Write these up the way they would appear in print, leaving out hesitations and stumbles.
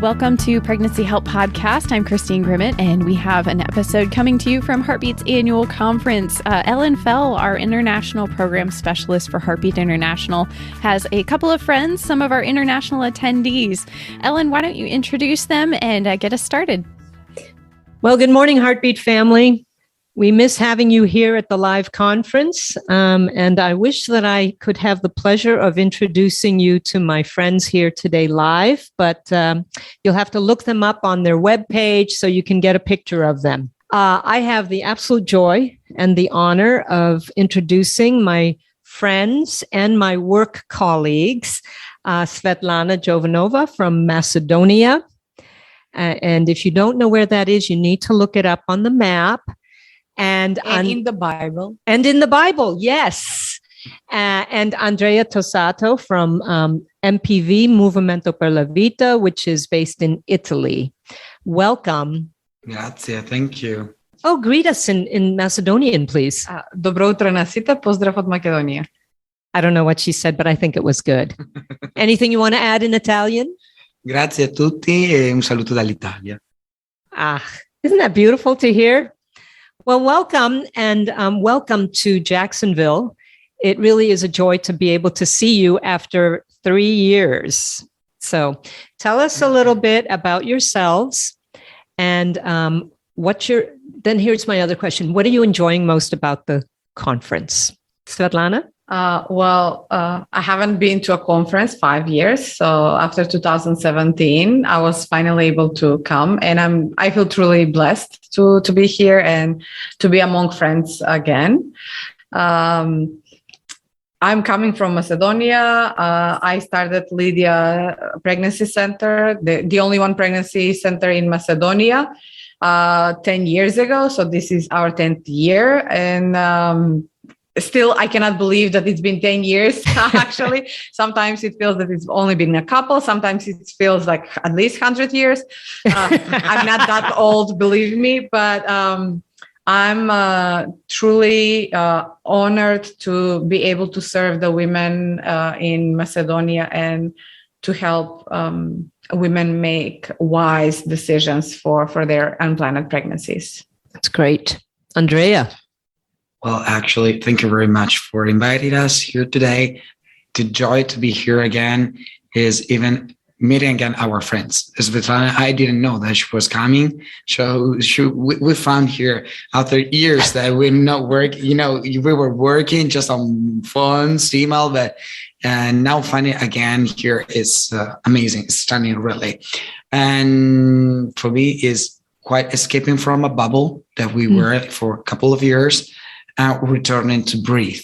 Welcome to Pregnancy Help Podcast. I'm Christine Grimmett, and we have an episode coming to you from Heartbeat's annual conference. Ellen Foell, our international program specialist for Heartbeat International, has a couple of friends, some of our international attendees. Ellen, why don't you introduce them and get us started? Well, good morning, Heartbeat family. We miss having you here at the live conference, and I wish that I could have the pleasure of introducing you to my friends here today live, but you'll have to look them up on their webpage so you can get a picture of them. I have the absolute joy and the honor of introducing my friends and my work colleagues, Svetlana Jovanova from Macedonia. And if you don't know where that is, you need to look it up on the map. And in the Bible. And in the Bible, yes. And Andrea Tosano from MPV, Movimento per la Vita, which is based in Italy. Welcome. Grazie, thank you. Oh, greet us in Macedonian, please. Dobro utro na sita, pozdrav od Makedonije. I don't know what she said, but I think it was good. Anything you want to add in Italian? Grazie a tutti e un saluto dall'Italia. Isn't that beautiful to hear? Well, welcome, and welcome to Jacksonville. It really is a joy to be able to see you after 3 years. So tell us a little bit about yourselves and then here's my other question. What are you enjoying most about the conference? Svetlana? I haven't been to a conference 5 years. So after 2017, I was finally able to come, and I feel truly blessed to be here and to be among friends again. I'm coming from Macedonia. I started Lydia Pregnancy Center, the only one pregnancy center in Macedonia, 10 years ago. So this is our 10th year. And still, I cannot believe that it's been 10 years, actually. Sometimes it feels that it's only been a couple. Sometimes it feels like at least 100 years. I'm not that old, believe me, but I'm truly honored to be able to serve the women in Macedonia and to help women make wise decisions for their unplanned pregnancies. That's great. Andrea? Well, actually, thank you very much for inviting us here today. The joy to be here again is even meeting again our friends. Svetlana, I didn't know that she was coming. So we found here after years that we not work. We were working just on phones, email, but now finding again here is amazing, stunning, really. And for me, is quite escaping from a bubble that we were for a couple of years. Returning to breathe.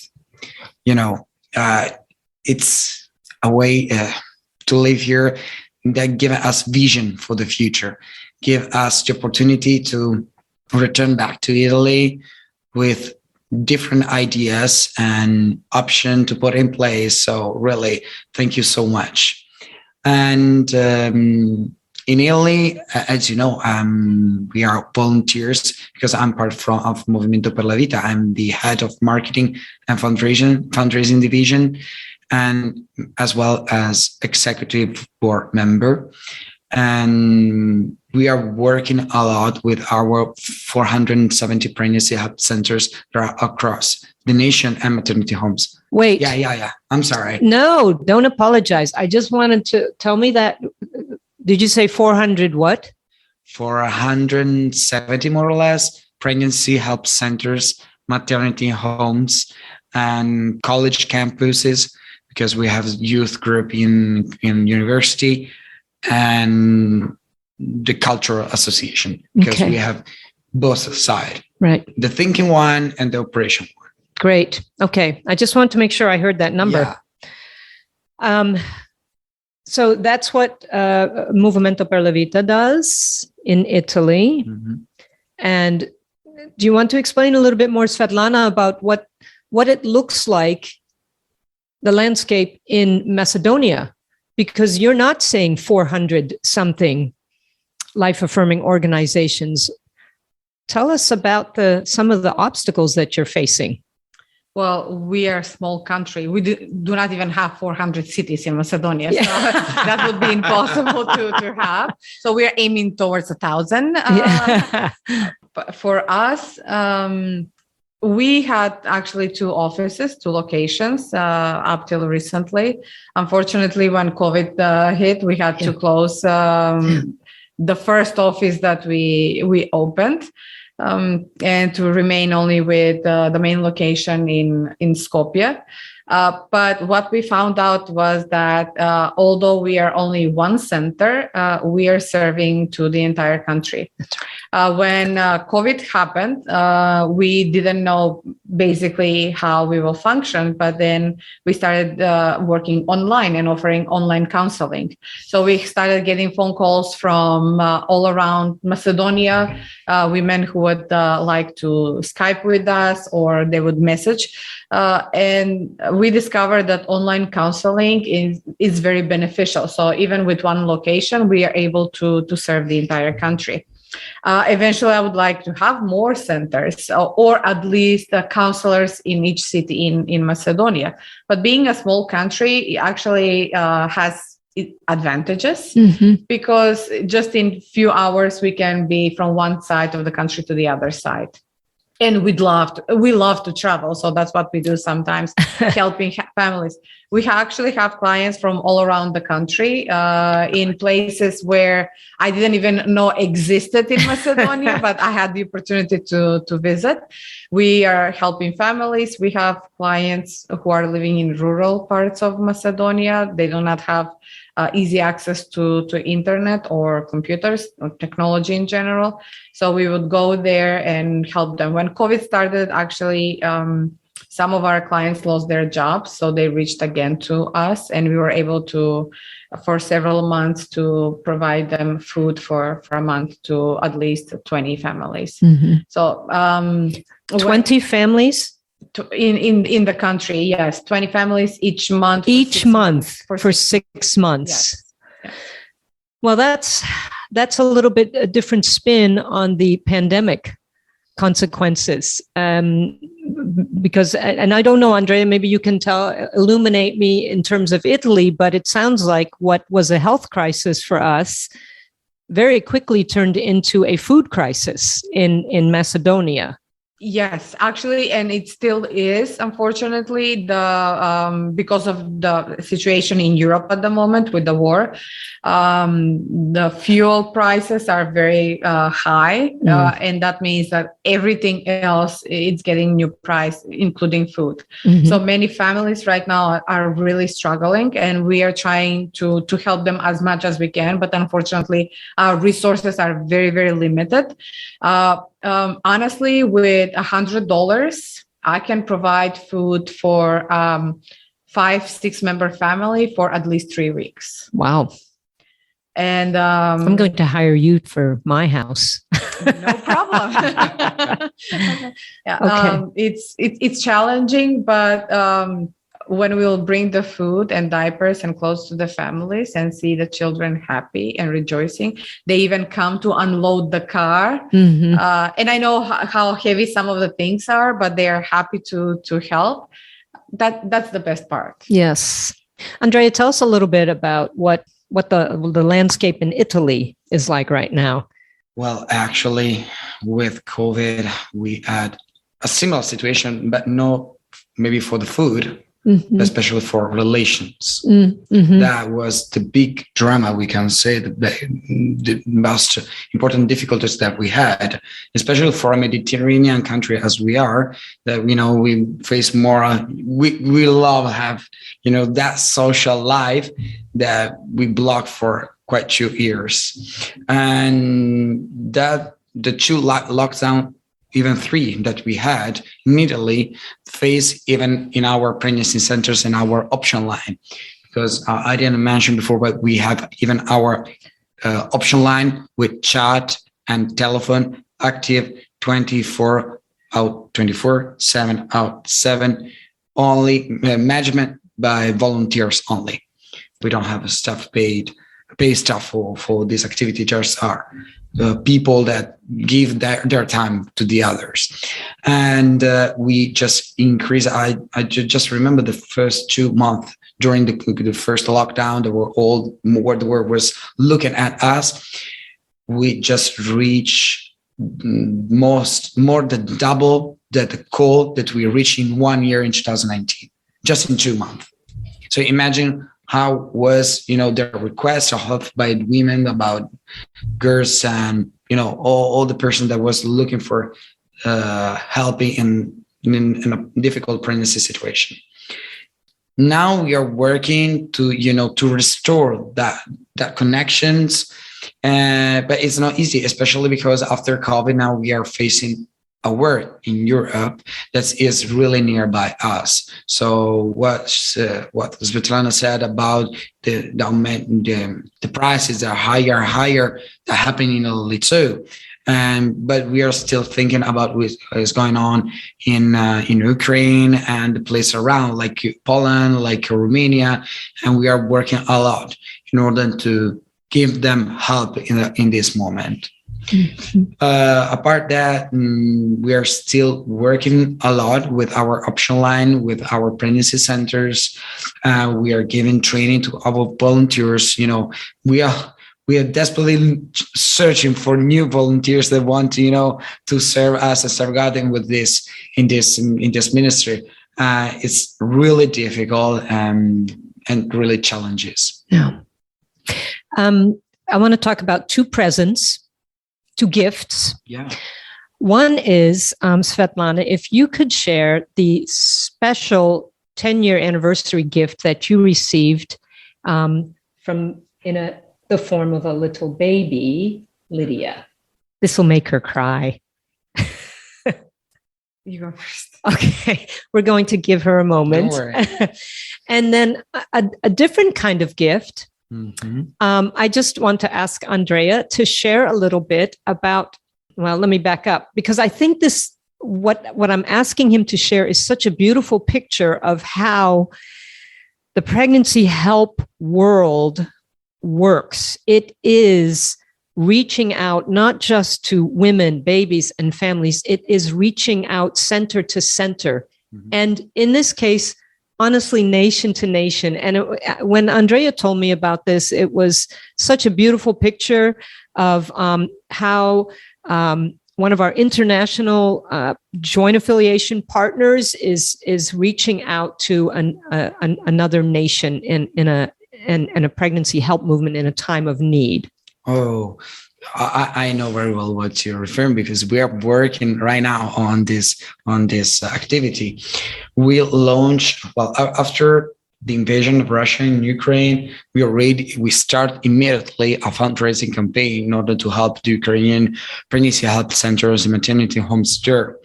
It's a way to live here that give us vision for the future, give us the opportunity to return back to Italy with different ideas and option to put in place. So really, thank you so much. And in Italy, as you know, we are volunteers because I'm part of Movimento per la Vita. I'm the head of marketing and fundraising division, and as well as executive board member. And we are working a lot with our 470 pregnancy help centers that are across the nation and maternity homes. Wait. Yeah. I'm sorry. No, don't apologize. I just wanted to tell me that. Did you say 400 what? 470 more or less pregnancy help centers, maternity homes, and college campuses, because we have youth group in university and the cultural association, because we have both sides. Right. The thinking one and the operation one. Great. Okay. I just want to make sure I heard that number. Yeah. So that's what Movimento per la Vita does in Italy. Mm-hmm. And do you want to explain a little bit more, Svetlana, about what it looks like, the landscape in Macedonia? Because you're not saying 400 something life-affirming organizations. Tell us about some of the obstacles that you're facing. Well, we are a small country. We do not even have 400 cities in Macedonia. So that would be impossible to have. So we are aiming towards 1,000. But for us, we had actually 2 offices, 2 locations up till recently. Unfortunately, when COVID hit, we had to close the first office that we opened. And to remain only with the main location in Skopje. But what we found out was that although we are only one center, we are serving to the entire country. When COVID happened, we didn't know basically how we will function, but then we started working online and offering online counseling. So we started getting phone calls from all around Macedonia, women who would like to Skype with us, or they would message. And we discovered that online counseling is very beneficial. So even with one location, we are able to serve the entire country. Eventually, I would like to have more centers or at least counselors in each city in Macedonia. But being a small country, it actually has advantages because just in few hours, we can be from one side of the country to the other side. And we love to travel. So that's what we do sometimes, helping families. We actually have clients from all around the country in places where I didn't even know existed in Macedonia, but I had the opportunity to visit. We are helping families. We have clients who are living in rural parts of Macedonia. They do not have easy access to internet or computers or technology in general. So we would go there and help them. When COVID started, actually, some of our clients lost their jobs. So they reached again to us, and we were able to, for several months, to provide them food for a month to at least 20 families. So 20 families? In the country, yes, 20 families each month. For 6 months. Yes. Well, that's a little bit a different spin on the pandemic consequences. Because, and I don't know, Andrea, maybe you can illuminate me in terms of Italy, but it sounds like what was a health crisis for us very quickly turned into a food crisis in Macedonia. Yes, actually, and it still is, unfortunately, because of the situation in Europe at the moment with the war. The fuel prices are very high, and that means that everything else is getting new price, including food. So many families right now are really struggling, and we are trying to help them as much as we can. But unfortunately, our resources are very, very limited. Honestly, with $100, I can provide food for 5-6 member family for at least 3 weeks. Wow. And I'm going to hire you for my house. No problem. It's challenging, but when we'll bring the food and diapers and clothes to the families and see the children happy and rejoicing, they even come to unload the car. And I know how heavy some of the things are, but they are happy to help. That's the best part. Yes. Andrea, tell us a little bit about what the landscape in Italy is like right now. Well, actually, with COVID, we had a similar situation, but not maybe for the food, especially for relations. That was the big drama, we can say, the most important difficulties that we had, especially for a Mediterranean country as we are, that, we face more, we love have, that social life that we blocked for quite 2 years. And that the 2 lockdown, even 3 that we had immediately face even in our pregnancy centers and our option line, because I didn't mention before, but we have even our option line with chat and telephone active 7 out 7, only management by volunteers only. We don't have a pay staff for this activity, just our people that give their time to the others. And we just increase. I just remember the first 2 months during the first lockdown, they were all more, the world was looking at us. We just reached more than double the goal that we reached in 1 year in 2019, just in 2 months. So imagine how was, their requests of help by women, about girls, and, all the person that was looking for helping in a difficult pregnancy situation. Now we are working to restore that connections, but it's not easy, especially because after COVID, now we are facing a war in Europe that is really nearby us. So what Svetlana said about the prices are higher, that happen in Italy too. But we are still thinking about what is going on in Ukraine and the place around, like Poland, like Romania, and we are working a lot in order to give them help in this moment. Mm-hmm. Apart that, we are still working a lot with our option line, with our pregnancy centers. We are giving training to our volunteers. We are desperately searching for new volunteers that want to serve us and serve God with this in this ministry. It's really difficult and really challenges. Yeah. I want to talk about two gifts. Yeah. One is, Svetlana, if you could share the special 10-year anniversary gift that you received from the form of a little baby, Lydia. This will make her cry. You go first. Okay, we're going to give her a moment. Don't worry. And then a different kind of gift. Mm-hmm. I just want to ask Andrea to share a little bit about, well, let me back up, because I think what I'm asking him to share is such a beautiful picture of how the pregnancy help world works. It is reaching out not just to women, babies, and families. It is reaching out center to center. Mm-hmm. And in this case, honestly, nation to nation. And when Andrea told me about this, it was such a beautiful picture of how one of our international joint affiliation partners is reaching out to another nation in a pregnancy help movement in a time of need. Oh, I know very well what you're referring, because we are working right now on this activity. We launched, after the invasion of Russia in Ukraine, we start immediately a fundraising campaign in order to help the Ukrainian pregnancy health centers and maternity homes there.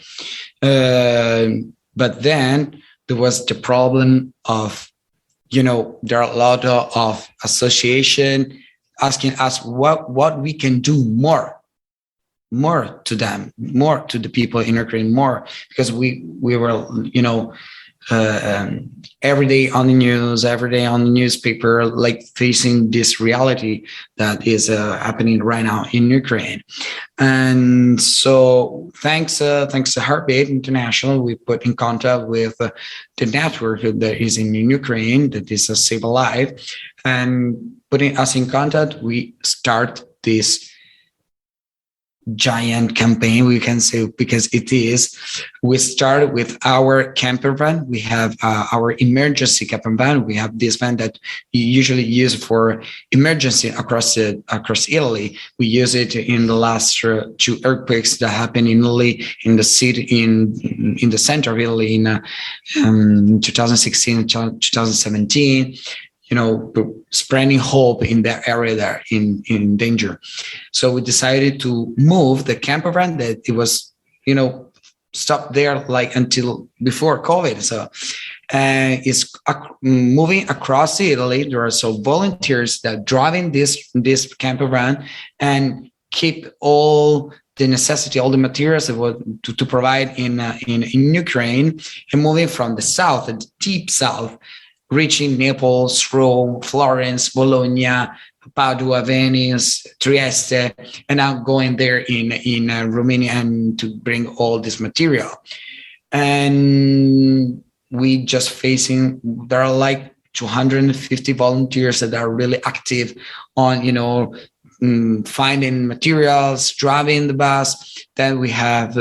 But then there was the problem of, there are a lot of association asking us what we can do more to them, more to the people in Ukraine, more, because we were, every day on the news, every day on the newspaper, like facing this reality that is happening right now in Ukraine. And so thanks to Heartbeat International, we put in contact with the network that is in Ukraine, that is a Save a Life, and putting us in contact, we start this giant campaign, we can say, because it is. We start with our camper van. We have our emergency camper van. We have this van that we usually use for emergency across Italy. We use it in the last two earthquakes that happened in Italy, in the city, in the center of Italy in 2016, 2017. Spreading hope in that area there in danger. So we decided to move the camper van that it was, stopped there like until before COVID. So it's moving across Italy. There are so volunteers that driving this camper van and keep all the necessity, all the materials to provide in Ukraine, and moving from the south, the deep south, reaching Naples, Rome, Florence, Bologna, Padua, Venice, Trieste, and now going there in Romania and to bring all this material. And we just facing, there are like 250 volunteers that are really active on, finding materials, driving the bus. Then we have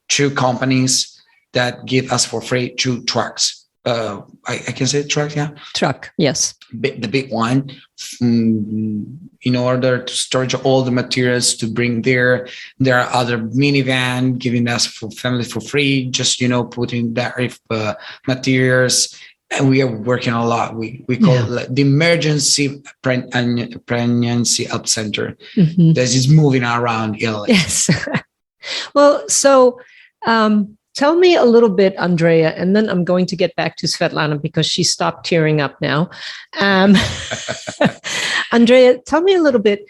2 companies that give us for free 2 trucks. I can say truck, yeah? Truck, yes. The big one, in order to storage all the materials to bring there. There are other minivan giving us for family for free, just, putting that materials. And we are working a lot. We call it the emergency pregnancy help center. Mm-hmm. That is moving around Italy. Yes. Well, so tell me a little bit, Andrea, and then I'm going to get back to Svetlana because she stopped tearing up now. Andrea, tell me a little bit.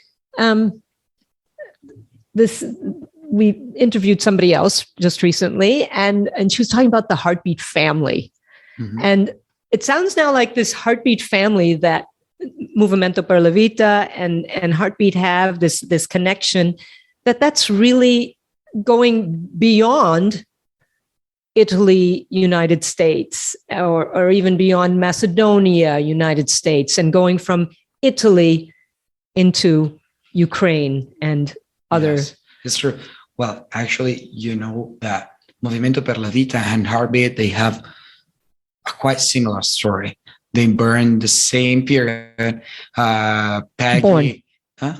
We interviewed somebody else just recently, and she was talking about the Heartbeat family. Mm-hmm. And it sounds now like this Heartbeat family that Movimento per la Vita and Heartbeat have, this connection, that's really going beyond Italy, United States, or even beyond Macedonia, United States, and going from Italy into Ukraine and other. Yes, it's true. Well, actually, that Movimento per la Vita and Heartbeat, they have a quite similar story. They burn the same period. Peggy,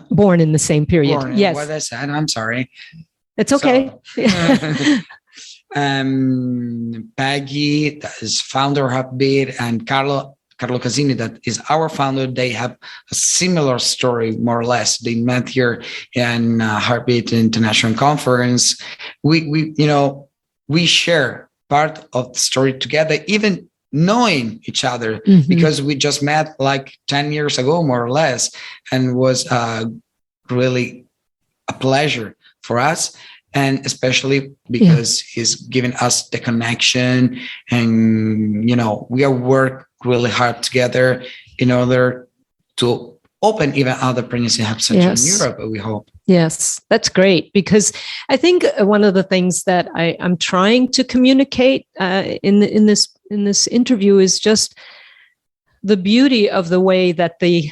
born in the same period. Yes. What I said, I'm sorry. It's okay. Peggy, that is founder of Heartbeat, and Carlo Casini, that is our founder. They have a similar story, more or less. They met here in Heartbeat International Conference. We share part of the story together, even knowing each other, mm-hmm. because we just met like 10 years ago, more or less, and was really a pleasure for us. And especially because he's giving us the connection, and we are work really hard together in order to open even other pregnancy help centers in Europe, we hope. Yes, that's great, because I think one of the things that I'm trying to communicate in this interview is just the beauty of the way that the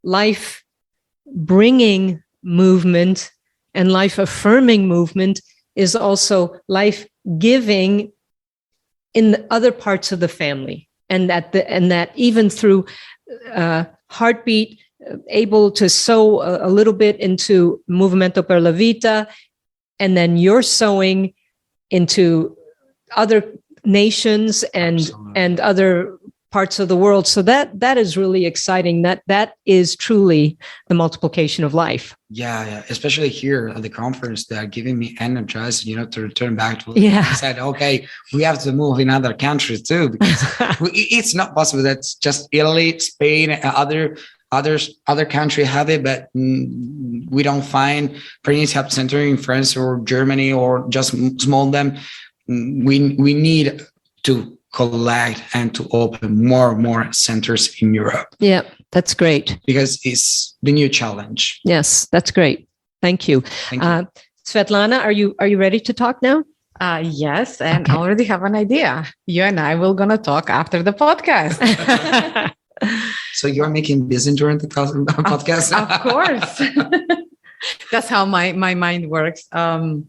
life bringing movement and life affirming movement is also life giving in the other parts of the family, and that even through Heartbeat, able to sow a little bit into Movimento per la Vita, and then you're sowing into other nations and other parts of the world. So that is really exciting. That is truly the multiplication of life. Yeah. Especially here at the conference, they are giving me energized, to return back to. I said, okay, we have to move in other countries too, because it's not possible that just Italy, Spain, and other countries have it, but we don't find pregnancy help center in France or Germany, or just small them. We need to collect and to open more and more centers in Europe. Yeah, that's great. Because it's the new challenge. Yes, that's great. Thank you. Svetlana, are you ready to talk now? Yes, and I already have an idea. You and I will gonna talk after the podcast. So you're making business during the podcast? Of course. That's how my mind works. As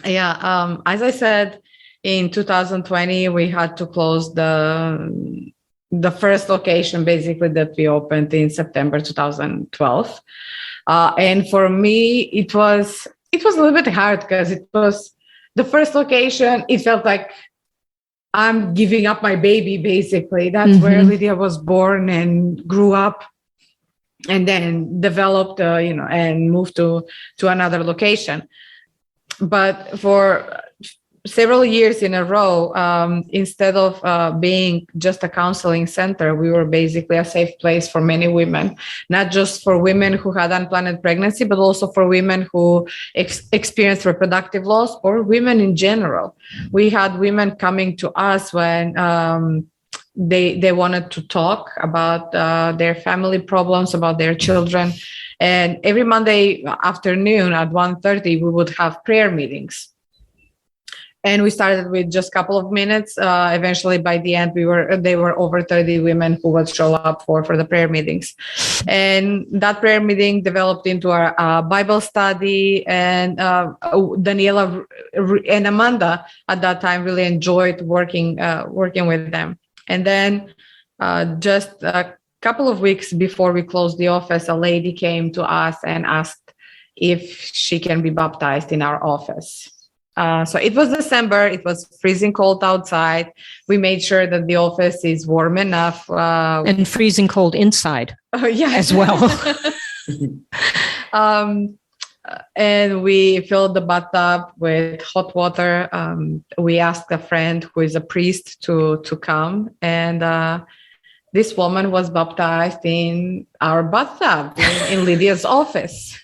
I said, in 2020, we had to close the first location, basically, that we opened in September 2012. And for me, it was a little bit hard, because it was the first location. It felt like I'm giving up my baby, basically. That's where Lydia was born and grew up, and then developed, and moved to another location. But for several years in a row, instead of being just a counseling center, we were basically a safe place for many women, not just for women who had unplanned pregnancy, but also for women who experienced reproductive loss, or women in general. We had women coming to us when they wanted to talk about their family problems, about their children. And every Monday afternoon at 1:30, we would have prayer meetings. And we started with just a couple of minutes. Eventually, by the end, they were over 30 women who would show up for the prayer meetings. And that prayer meeting developed into our Bible study. And Daniela and Amanda at that time really enjoyed working with them. And then just a couple of weeks before we closed the office, a lady came to us and asked if she can be baptized in our office. So it was December. It was freezing cold outside. We made sure that the office is warm enough. And freezing cold inside as well. And we filled the bathtub with hot water. We asked a friend who is a priest to come. And this woman was baptized in our bathtub in Lydia's office.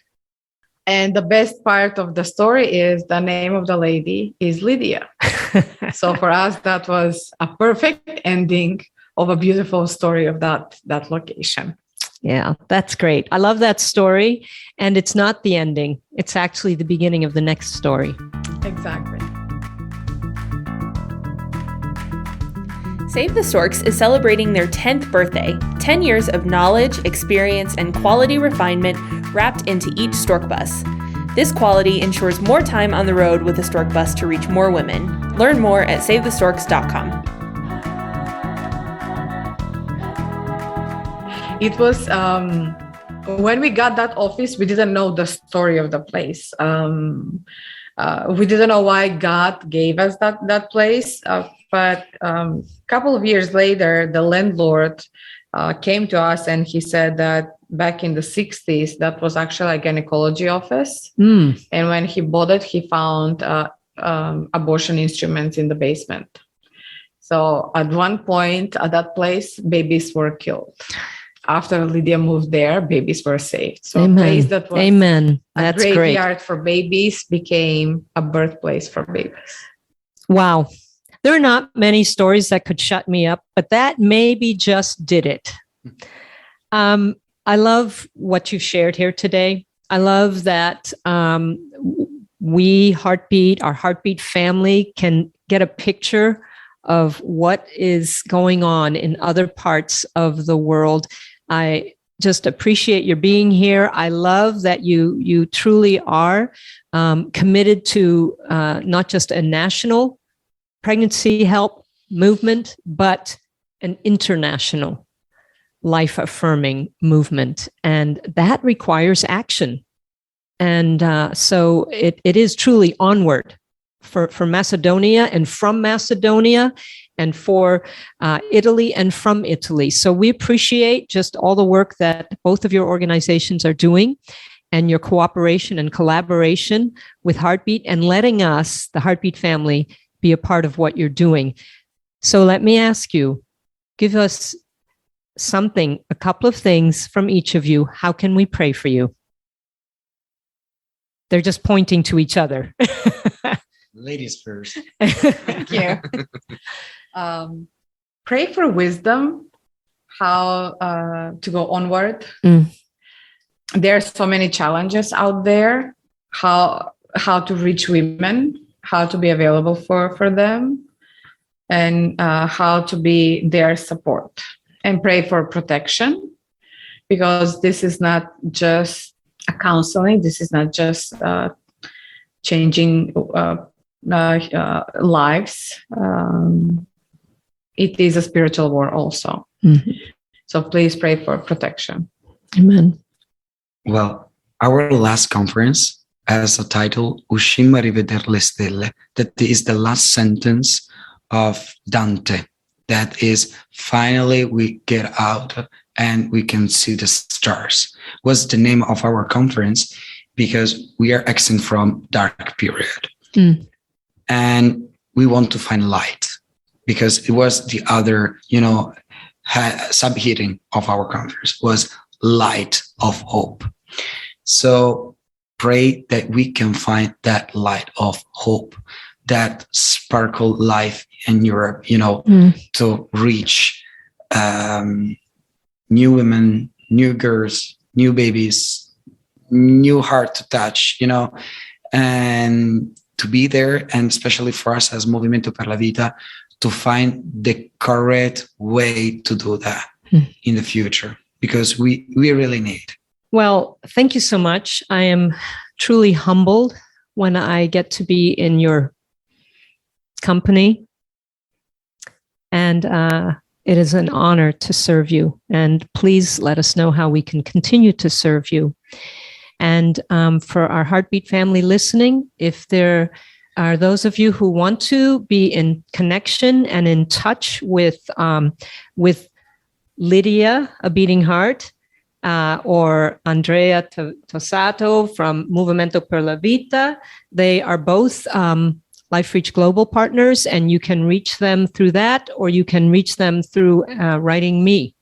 And the best part of the story is the name of the lady is Lydia. So for us, that was a perfect ending of a beautiful story of that location. Yeah, that's great. I love that story. And it's not the ending. It's actually the beginning of the next story. Exactly. Save the Storks is celebrating their 10th birthday, 10 years of knowledge, experience, and quality refinement wrapped into each stork bus. This quality ensures more time on the road with a stork bus to reach more women. Learn more at SaveTheStorks.com. It was, when we got that office, we didn't know the story of the place. We didn't know why God gave us that place. But a couple of years later, the landlord came to us and he said that back in the 60s, that was actually a gynecology office. And when he bought it, he found abortion instruments in the basement. So at one point at that place, babies were killed. After Lydia moved there, babies were saved. So a place that was a graveyard for babies became a birthplace for babies. Wow. There are not many stories that could shut me up, but that maybe just did it. I love what you've shared here today. I love that we our Heartbeat family can get a picture of what is going on in other parts of the world. I just appreciate your being here. I love that you truly are committed to not just a national pregnancy help movement, but an international life-affirming movement. And that requires action. And so it is truly onward for Macedonia and from Macedonia and for Italy and from Italy. So we appreciate just all the work that both of your organizations are doing and your cooperation and collaboration with Heartbeat and letting us, the Heartbeat family, be a part of what you're doing. So let me ask you, give us a couple of things from each of you. How can we pray for you? They're just pointing to each other. Ladies first. Thank you. Pray for wisdom, how to go onward. There are so many challenges out there, how to reach women, how to be available for them, and how to be their support. And pray for protection, because this is not just a counseling. This is not just changing lives. It is a spiritual war also. So please pray for protection. Amen. Well, our last conference has a title, Uscimmo a rivedere le stelle. That is the last sentence of Dante. That is, finally we get out and we can see the stars. Was the name of our conference, because we are exiting from dark period. And we want to find light, because it was the other, subheading of our conference was light of hope. So pray that we can find that light of hope, that sparkle life in Europe, to reach new women, new girls, new babies, new heart to touch, and to be there, and especially for us as Movimento per la Vita, to find the correct way to do that in the future, because we really need. Well, thank you so much. I am truly humbled when I get to be in your company. And it is an honor to serve you. And please let us know how we can continue to serve you. And for our Heartbeat family listening, if there are those of you who want to be in connection and in touch with Lydia, A Beating Heart, or Andrea Tosano from Movimento per la Vita, they are both Life Reach Global partners, and you can reach them through that, or you can reach them through writing me.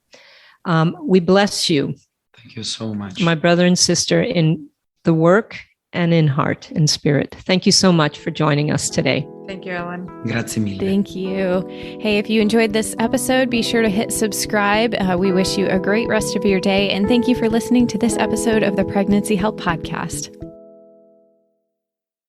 We bless you. Thank you so much. My brother and sister in the work and in heart and spirit. Thank you so much for joining us today. Thank you, Ellen. Grazie mille. Thank you. Hey, if you enjoyed this episode, be sure to hit subscribe. We wish you a great rest of your day, and thank you for listening to this episode of the Pregnancy Help Podcast.